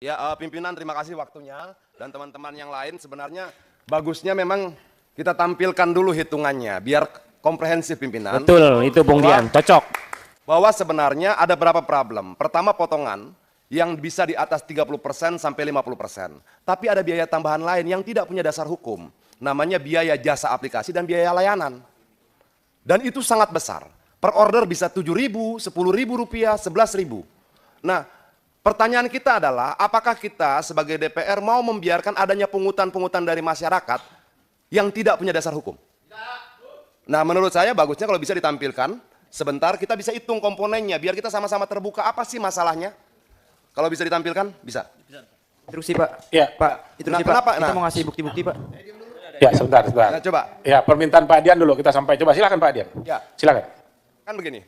Ya, pimpinan terima kasih waktunya dan teman-teman yang lain. Sebenarnya bagusnya memang kita tampilkan dulu hitungannya biar komprehensif pimpinan. Betul, itu Bung Dian, cocok. Bahwa sebenarnya ada berapa problem. Pertama potongan yang bisa di atas 30% sampai 50%. Tapi ada biaya tambahan lain yang tidak punya dasar hukum. Namanya biaya jasa aplikasi dan biaya layanan. Dan itu sangat besar. Per order bisa 7.000, 10.000 rupiah, 11.000. Nah, pertanyaan kita adalah, apakah kita sebagai DPR mau membiarkan adanya pungutan-pungutan dari masyarakat yang tidak punya dasar hukum? Nah, menurut saya bagusnya kalau bisa ditampilkan, sebentar kita bisa hitung komponennya, biar kita sama-sama terbuka apa sih masalahnya. Kalau bisa ditampilkan, bisa. Terusi Pak. Ya, Pak. Terusi Pak. Kenapa? Kita mau ngasih bukti-bukti Pak. Ya, sebentar. Nah, coba. Ya, permintaan Pak Dian dulu kita sampai. Coba silakan Pak Dian. Ya. Silakan. Kan begini.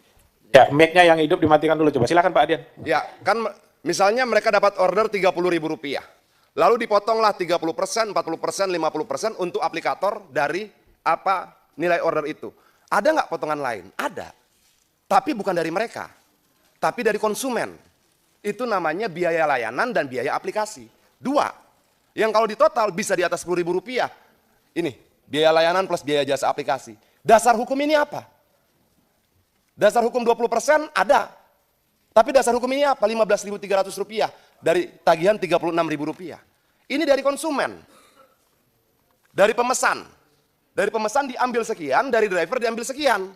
Ya, mic-nya yang hidup dimatikan dulu. Coba silakan Pak Dian. Ya, kan misalnya mereka dapat order 30.000 rupiah. Lalu dipotonglah 30%, 40%, 50% untuk aplikator dari apa nilai order itu. Ada nggak potongan lain? Ada. Tapi bukan dari mereka. Tapi dari konsumen. Itu namanya biaya layanan dan biaya aplikasi. Dua. Yang kalau ditotal bisa di atas 10.000 rupiah. Ini, biaya layanan plus biaya jasa aplikasi. Dasar hukum ini apa? Dasar hukum 20% ada. Tapi dasar hukum ini apa? 15.300 rupiah. Dari tagihan 36.000 rupiah. Ini dari konsumen. Dari pemesan. Dari pemesan diambil sekian, dari driver diambil sekian.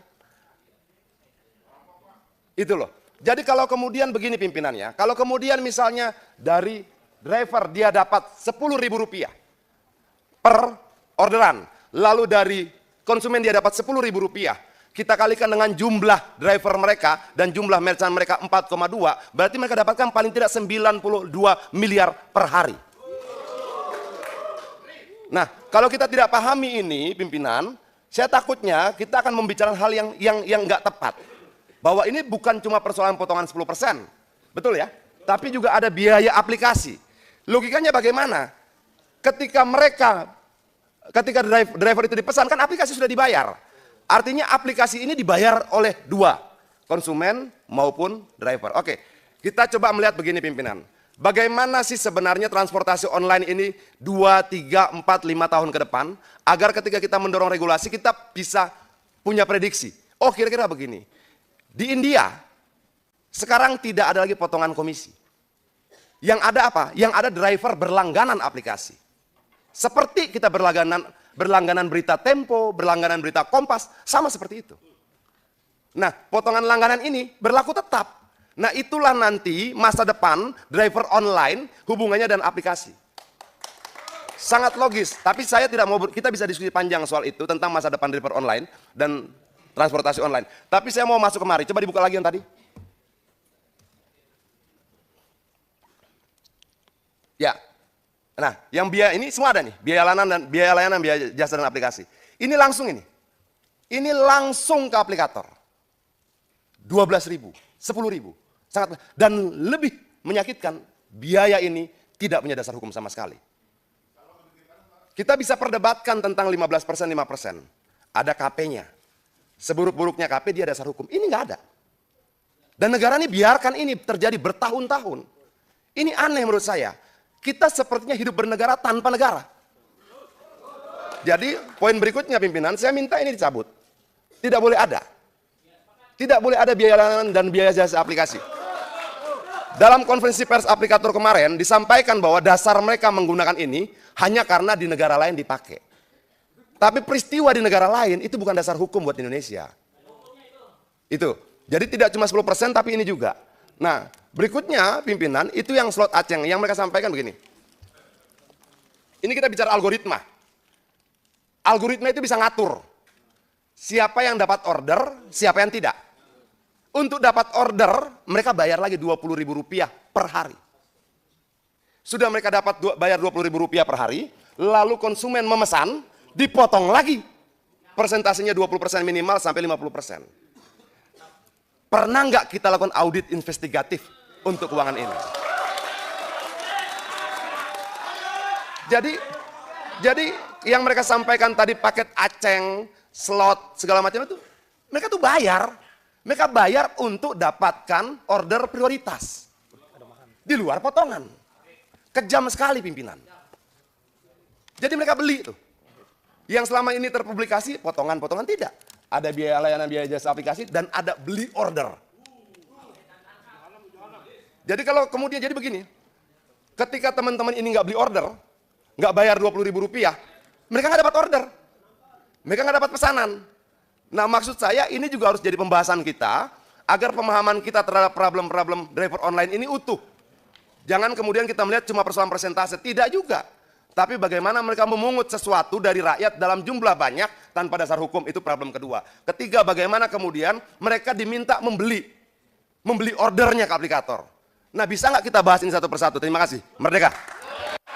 Itu loh. Jadi kalau kemudian begini pimpinannya, kalau kemudian misalnya dari driver dia dapat 10.000 rupiah per orderan, lalu dari konsumen dia dapat 10.000 rupiah, kita kalikan dengan jumlah driver mereka dan jumlah merchant mereka 4,2, berarti mereka dapatkan paling tidak 92 miliar per hari. Nah, kalau kita tidak pahami ini pimpinan, saya takutnya kita akan membicarakan hal yang nggak tepat. Bahwa ini bukan cuma persoalan potongan 10%, betul ya? Tapi juga ada biaya aplikasi. Logikanya bagaimana? Ketika driver itu dipesan, kan aplikasi sudah dibayar. Artinya aplikasi ini dibayar oleh dua, konsumen maupun driver. Oke, kita coba melihat begini pimpinan. Bagaimana sih sebenarnya transportasi online ini 2, 3, 4, 5 tahun ke depan, agar ketika kita mendorong regulasi kita bisa punya prediksi. Oh kira-kira begini. Di India, sekarang tidak ada lagi potongan komisi. Yang ada apa? Yang ada driver berlangganan aplikasi. Seperti kita berlangganan berita Tempo, berlangganan berita Kompas, sama seperti itu. Nah, potongan langganan ini berlaku tetap. Nah, itulah nanti masa depan driver online hubungannya dan aplikasi. Sangat logis, tapi saya tidak mau, kita bisa diskusi panjang soal itu, tentang masa depan driver online dan transportasi online. Tapi saya mau masuk kemari, coba dibuka lagi yang tadi. Ya, nah yang biaya ini semua ada nih, biaya layanan, biaya jasa dan aplikasi. Ini langsung ini langsung ke aplikator. 12.000, 10.000, sangat, dan lebih menyakitkan, biaya ini tidak punya dasar hukum sama sekali. Kita bisa perdebatkan tentang 15%, 5%. Ada KP-nya. Seburuk-buruknya KP dia dasar hukum. Ini nggak ada. Dan negara ini biarkan ini terjadi bertahun-tahun. Ini aneh menurut saya. Kita sepertinya hidup bernegara tanpa negara. Jadi poin berikutnya pimpinan, saya minta ini dicabut. Tidak boleh ada. Tidak boleh ada biaya layanan dan biaya jasa aplikasi. Dalam konferensi pers aplikator kemarin disampaikan bahwa dasar mereka menggunakan ini hanya karena di negara lain dipakai. Tapi peristiwa di negara lain itu bukan dasar hukum buat Indonesia. Itu. Jadi tidak cuma 10% tapi ini juga. Nah, berikutnya pimpinan itu yang slot Aceng yang mereka sampaikan begini. Ini kita bicara algoritma. Algoritma itu bisa ngatur siapa yang dapat order, siapa yang tidak. Untuk dapat order, mereka bayar lagi 20.000 rupiah per hari. Sudah mereka dapat bayar 20.000 rupiah per hari, lalu konsumen memesan, dipotong lagi. Persentasenya 20% minimal sampai 50%. Pernah nggak kita lakukan audit investigatif untuk keuangan ini? Jadi yang mereka sampaikan tadi paket Aceng, slot, segala macam itu, mereka tuh bayar. Mereka bayar untuk dapatkan order prioritas. Di luar potongan. Kejam sekali pimpinan. Jadi mereka beli tuh. Yang selama ini terpublikasi, potongan-potongan tidak. Ada biaya layanan, biaya jasa aplikasi, dan ada beli order. Jadi kalau kemudian jadi begini, ketika teman-teman ini nggak beli order, nggak bayar Rp20.000, mereka nggak dapat order. Mereka nggak dapat pesanan. Nah, maksud saya ini juga harus jadi pembahasan kita, agar pemahaman kita terhadap problem-problem driver online ini utuh. Jangan kemudian kita melihat cuma persoalan persentase, tidak juga. Tapi bagaimana mereka memungut sesuatu dari rakyat dalam jumlah banyak tanpa dasar hukum, itu problem kedua. Ketiga, bagaimana kemudian mereka diminta membeli ordernya ke aplikator. Nah, bisa nggak kita bahas ini satu persatu? Terima kasih. Merdeka.